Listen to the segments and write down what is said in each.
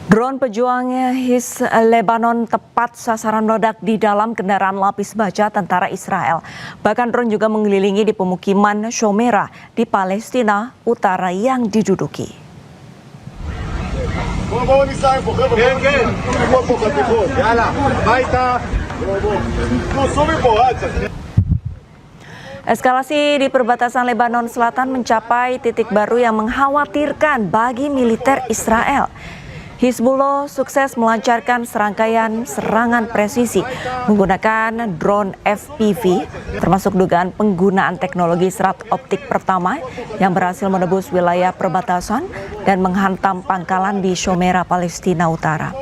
Drone pejuang Lebanon tepat sasaran meledak di dalam kendaraan lapis baja tentara Israel. Bahkan drone juga mengelilingi di pemukiman Shomera di Palestina Utara yang diduduki. Eskalasi di perbatasan Lebanon Selatan mencapai titik baru yang mengkhawatirkan bagi militer Israel. Hizbullah sukses melancarkan serangkaian serangan presisi menggunakan drone FPV, termasuk dugaan penggunaan teknologi serat optik pertama yang berhasil menembus wilayah perbatasan dan menghantam pangkalan di Shomera, Palestina Utara.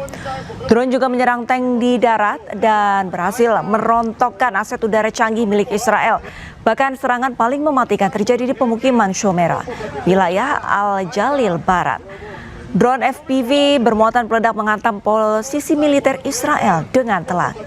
Drone juga menyerang tank di darat dan berhasil merontokkan aset udara canggih milik Israel. Bahkan serangan paling mematikan terjadi di pemukiman Shomera, wilayah Al-Jalil Barat. Drone FPV bermuatan peledak menghantam posisi militer Israel dengan telak.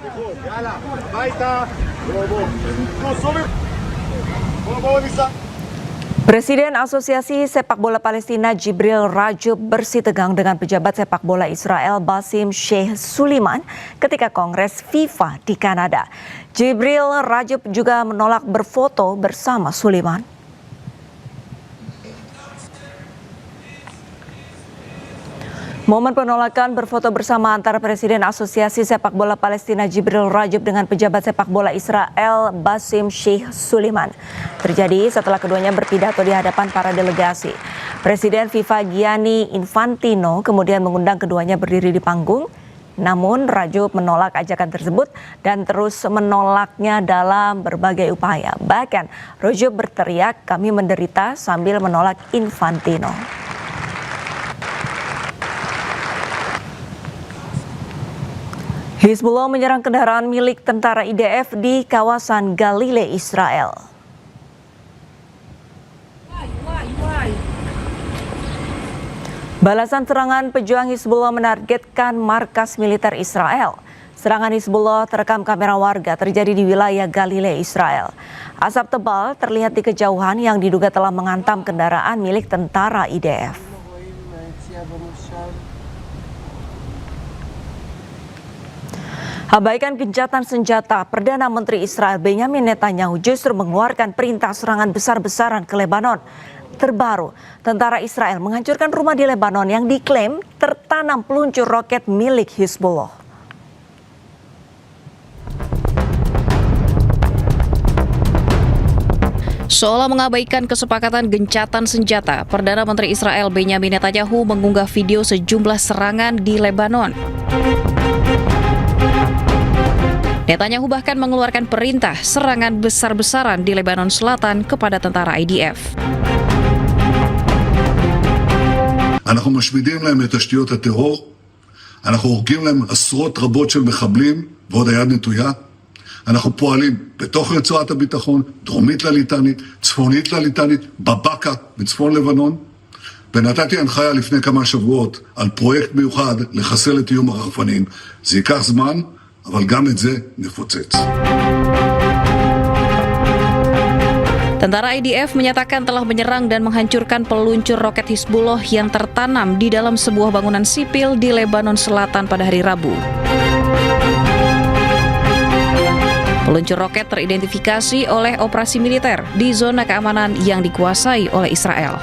Presiden Asosiasi Sepak Bola Palestina Jibril Rajub bersitegang dengan pejabat sepak bola Israel Basim Sheikh Suliman ketika Kongres FIFA di Kanada. Jibril Rajub juga menolak berfoto bersama Suliman. Momen penolakan berfoto bersama antara Presiden Asosiasi Sepak Bola Palestina Jibril Rajub dengan pejabat sepak bola Israel Basim Sheikh Suliman terjadi setelah keduanya berpidato di hadapan para delegasi. Presiden FIFA Gianni Infantino kemudian mengundang keduanya berdiri di panggung, namun Rajub menolak ajakan tersebut dan terus menolaknya dalam berbagai upaya. Bahkan Rajub berteriak, "Kami menderita," sambil menolak Infantino. Hizbullah menyerang kendaraan milik tentara IDF di kawasan Galilea, Israel. Balasan serangan pejuang Hizbullah menargetkan markas militer Israel. Serangan Hizbullah terekam kamera warga terjadi di wilayah Galilea, Israel. Asap tebal terlihat di kejauhan yang diduga telah menghantam kendaraan milik tentara IDF. Abaikan gencatan senjata, Perdana Menteri Israel Benjamin Netanyahu justru mengeluarkan perintah serangan besar-besaran ke Lebanon. Terbaru, tentara Israel menghancurkan rumah di Lebanon yang diklaim tertanam peluncur roket milik Hizbullah. Seolah mengabaikan kesepakatan gencatan senjata, Perdana Menteri Israel Benjamin Netanyahu mengunggah video sejumlah serangan di Lebanon. Netanyahu bahkan mengeluarkan perintah serangan besar-besaran di Lebanon Selatan kepada tentara IDF. אנחנו משמידים להם את תשתיות הטרור, אנחנו הורגים להם עשרות רבות של מחבלים ועוד היד נטויה. אנחנו פועלים בתוך רצועת הביטחון, דרומית לליטנית, צפונית לליטנית, בבקה בצפון לבנון. ונתתי הנחיה לפני כמה שבועות על פרויקט מיוחד לחסל את איום הרחפנים. זה ייקח זמן, אבל גם את זה נפוצץ. Tentara IDF menyatakan telah menyerang dan menghancurkan peluncur roket Hizbullah yang tertanam di dalam sebuah bangunan sipil di Lebanon Selatan pada hari Rabu. Peluncur roket teridentifikasi oleh operasi militer di zona keamanan yang dikuasai oleh Israel.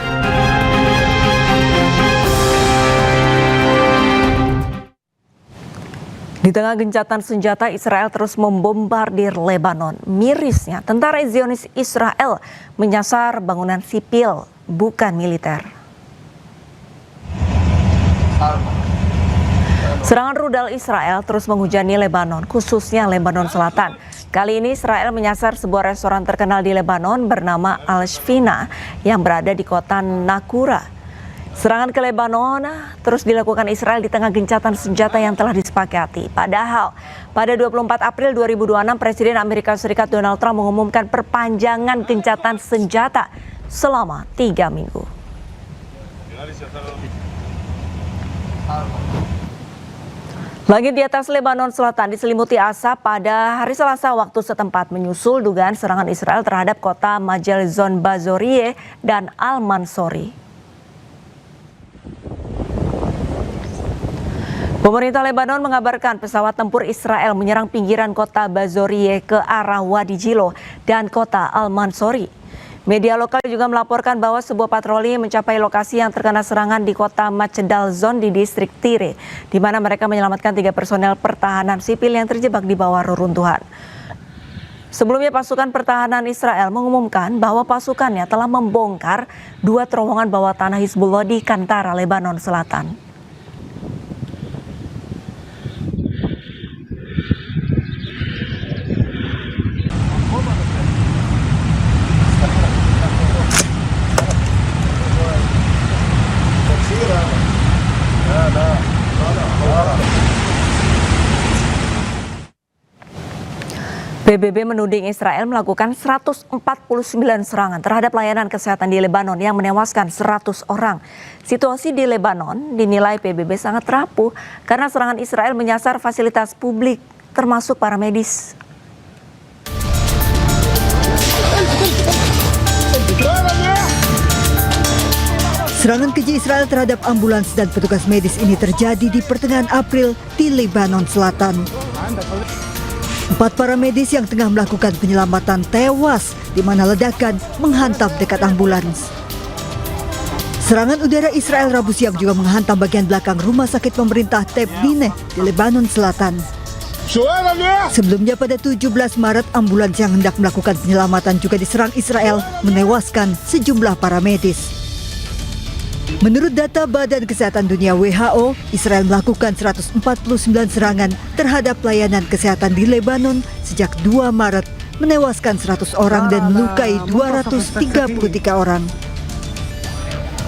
Di tengah gencatan senjata, Israel terus membombardir Lebanon. Mirisnya, tentara Zionis Israel menyasar bangunan sipil, bukan militer. Serangan rudal Israel terus menghujani Lebanon, khususnya Lebanon Selatan. Kali ini Israel menyasar sebuah restoran terkenal di Lebanon bernama Al-Shfina yang berada di kota Nakura. Serangan ke Lebanon terus dilakukan Israel di tengah gencatan senjata yang telah disepakati. Padahal pada 24 April 2026 Presiden Amerika Serikat Donald Trump mengumumkan perpanjangan gencatan senjata selama 3 minggu. Langit di atas Lebanon Selatan diselimuti asap pada hari Selasa waktu setempat menyusul dugaan serangan Israel terhadap kota Majalzon Bazorie dan Al-Mansori. Pemerintah Lebanon mengabarkan pesawat tempur Israel menyerang pinggiran kota Bazorie ke arah Wadi Jilo dan kota Al-Mansori. Media lokal juga melaporkan bahwa sebuah patroli mencapai lokasi yang terkena serangan di kota Macedal Zone di distrik Tire, di mana mereka menyelamatkan 3 personel pertahanan sipil yang terjebak di bawah reruntuhan. Sebelumnya pasukan pertahanan Israel mengumumkan bahwa pasukannya telah membongkar 2 terowongan bawah tanah Hizbullah di Kantara, Lebanon Selatan. PBB menuding Israel melakukan 149 serangan terhadap layanan kesehatan di Lebanon yang menewaskan 100 orang. Situasi di Lebanon dinilai PBB sangat rapuh karena serangan Israel menyasar fasilitas publik termasuk para medis. Serangan keji Israel terhadap ambulans dan petugas medis ini terjadi di pertengahan April di Lebanon Selatan. 4 para medis yang tengah melakukan penyelamatan tewas di mana ledakan menghantam dekat ambulans. Serangan udara Israel Rabu siang juga menghantam bagian belakang rumah sakit pemerintah Tebnine di Lebanon Selatan. Sebelumnya pada 17 Maret, ambulans yang hendak melakukan penyelamatan juga diserang Israel, menewaskan sejumlah para medis. Menurut data Badan Kesehatan Dunia WHO, Israel melakukan 149 serangan terhadap layanan kesehatan di Lebanon sejak 2 Maret, menewaskan 100 orang dan melukai 233 orang.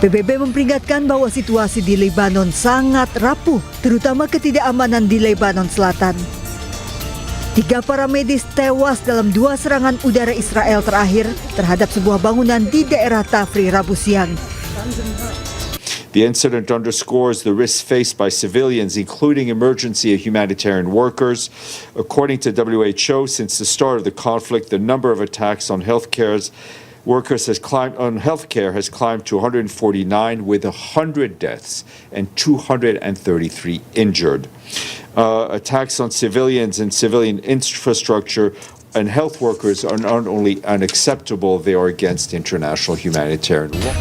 PBB memperingatkan bahwa situasi di Lebanon sangat rapuh, terutama ketidakamanan di Lebanon Selatan. 3 para medis tewas dalam 2 serangan udara Israel terakhir terhadap sebuah bangunan di daerah Tafri Rabu siang. The incident underscores the risks faced by civilians, including emergency and humanitarian workers. According to WHO, since the start of the conflict, the number of attacks on healthcare has climbed to 149, with 100 deaths and 233 injured. Attacks on civilians and civilian infrastructure and health workers are not only unacceptable, they are against international humanitarian law.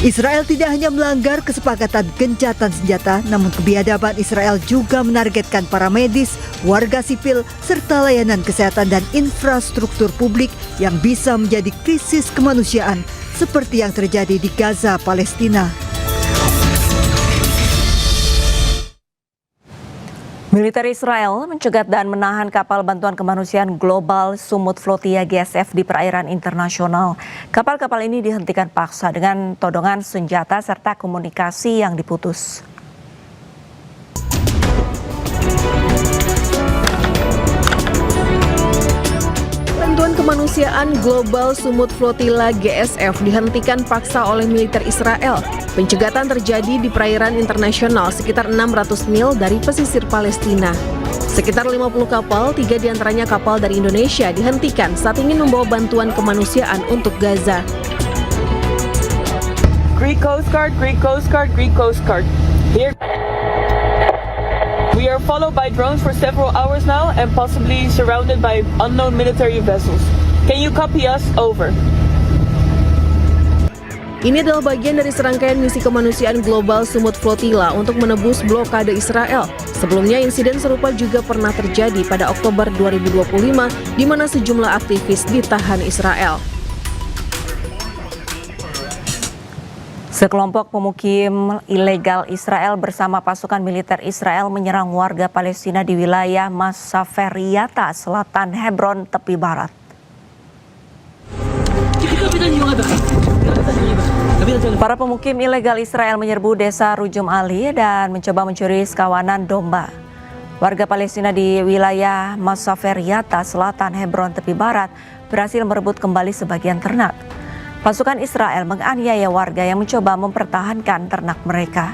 Israel tidak hanya melanggar kesepakatan gencatan senjata, namun kebiadaban Israel juga menargetkan para medis, warga sipil, serta layanan kesehatan dan infrastruktur publik yang bisa menjadi krisis kemanusiaan seperti yang terjadi di Gaza, Palestina. Militer Israel mencegat dan menahan kapal bantuan kemanusiaan global Sumut Flotilla GSF di perairan internasional. Kapal-kapal ini dihentikan paksa dengan todongan senjata serta komunikasi yang diputus. Bantuan kemanusiaan global Sumut Flotilla GSF dihentikan paksa oleh militer Israel. Pencegatan terjadi di perairan internasional sekitar 600 mil dari pesisir Palestina. Sekitar 50 kapal, 3 diantaranya kapal dari Indonesia, dihentikan saat ingin membawa bantuan kemanusiaan untuk Gaza. Greek Coast Guard, Greek Coast Guard, Greek Coast Guard. Here. We are followed by drones for several hours now and possibly surrounded by unknown military vessels. Can you copy us? Over. Ini adalah bagian dari serangkaian misi kemanusiaan global Sumut Flotilla untuk menebus blokade Israel. Sebelumnya insiden serupa juga pernah terjadi pada Oktober 2025 di mana sejumlah aktivis ditahan Israel. Sekelompok pemukim ilegal Israel bersama pasukan militer Israel menyerang warga Palestina di wilayah Masaferiyata, Selatan Hebron, tepi barat. Para pemukim ilegal Israel menyerbu desa Rujum Ali dan mencoba mencuri sekawanan domba. Warga Palestina di wilayah Masaferiyata, Selatan Hebron, tepi barat berhasil merebut kembali sebagian ternak. Pasukan Israel menganiaya warga yang mencoba mempertahankan ternak mereka.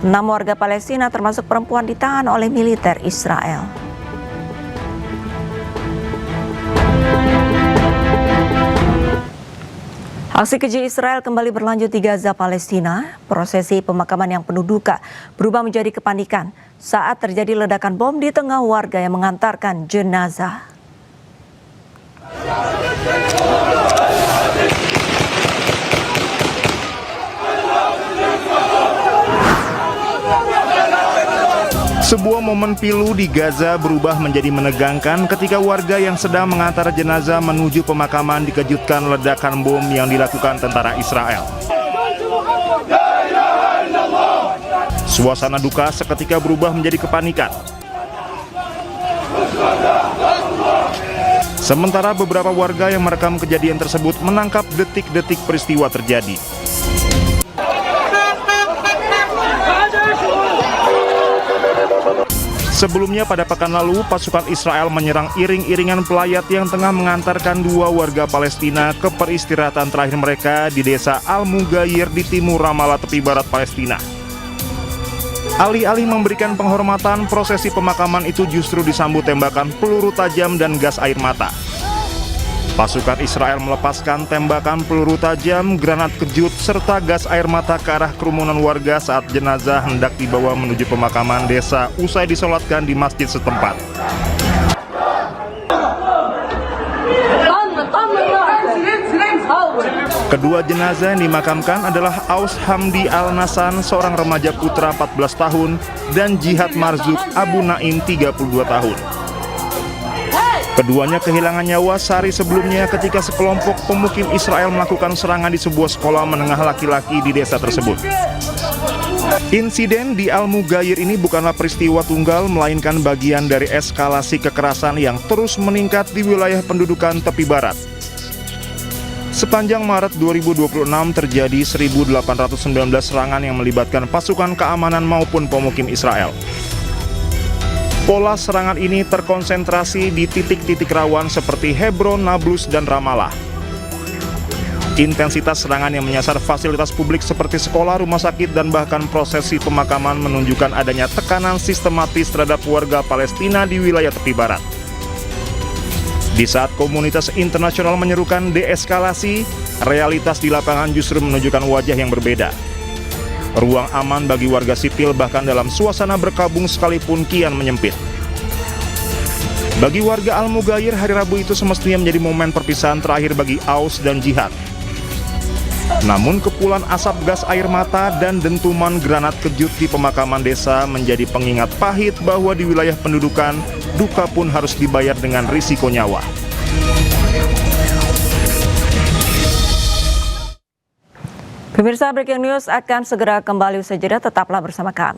6 warga Palestina termasuk perempuan ditahan oleh militer Israel. Aksi keji Israel kembali berlanjut di Gaza, Palestina. Prosesi pemakaman yang penuh duka berubah menjadi kepanikan saat terjadi ledakan bom di tengah warga yang mengantarkan jenazah. Sebuah momen pilu di Gaza berubah menjadi menegangkan ketika warga yang sedang mengantar jenazah menuju pemakaman dikejutkan ledakan bom yang dilakukan tentara Israel. Suasana duka seketika berubah menjadi kepanikan. Sementara beberapa warga yang merekam kejadian tersebut menangkap detik-detik peristiwa terjadi. Sebelumnya pada pekan lalu, pasukan Israel menyerang iring-iringan pelayat yang tengah mengantarkan dua warga Palestina ke peristirahatan terakhir mereka di desa Al-Mughayyir di timur Ramallah, tepi barat Palestina. Alih-alih memberikan penghormatan, prosesi pemakaman itu justru disambut tembakan peluru tajam dan gas air mata. Pasukan Israel melepaskan tembakan peluru tajam, granat kejut, serta gas air mata ke arah kerumunan warga saat jenazah hendak dibawa menuju pemakaman desa usai disolatkan di masjid setempat. Kedua jenazah yang dimakamkan adalah Aus Hamdi Al-Nasan, seorang remaja putra 14 tahun, dan Jihad Marzuk Abu Naim, 32 tahun. Keduanya kehilangan nyawa sehari sebelumnya ketika sekelompok pemukim Israel melakukan serangan di sebuah sekolah menengah laki-laki di desa tersebut. Insiden di Al-Mughayyir ini bukanlah peristiwa tunggal, melainkan bagian dari eskalasi kekerasan yang terus meningkat di wilayah pendudukan tepi barat. Sepanjang Maret 2026 terjadi 1.819 serangan yang melibatkan pasukan keamanan maupun pemukim Israel. Pola serangan ini terkonsentrasi di titik-titik rawan seperti Hebron, Nablus, dan Ramallah. Intensitas serangan yang menyasar fasilitas publik seperti sekolah, rumah sakit, dan bahkan prosesi pemakaman menunjukkan adanya tekanan sistematis terhadap warga Palestina di wilayah tepi barat. Di saat komunitas internasional menyerukan deeskalasi, realitas di lapangan justru menunjukkan wajah yang berbeda. Ruang aman bagi warga sipil bahkan dalam suasana berkabung sekalipun kian menyempit. Bagi warga Al-Mughayyir, hari Rabu itu semestinya menjadi momen perpisahan terakhir bagi Aus dan Jihad. Namun kepulan asap gas air mata dan dentuman granat kejut di pemakaman desa menjadi pengingat pahit bahwa di wilayah pendudukan, duka pun harus dibayar dengan risiko nyawa. Pemirsa, Breaking News akan segera kembali usai jeda, tetaplah bersama kami.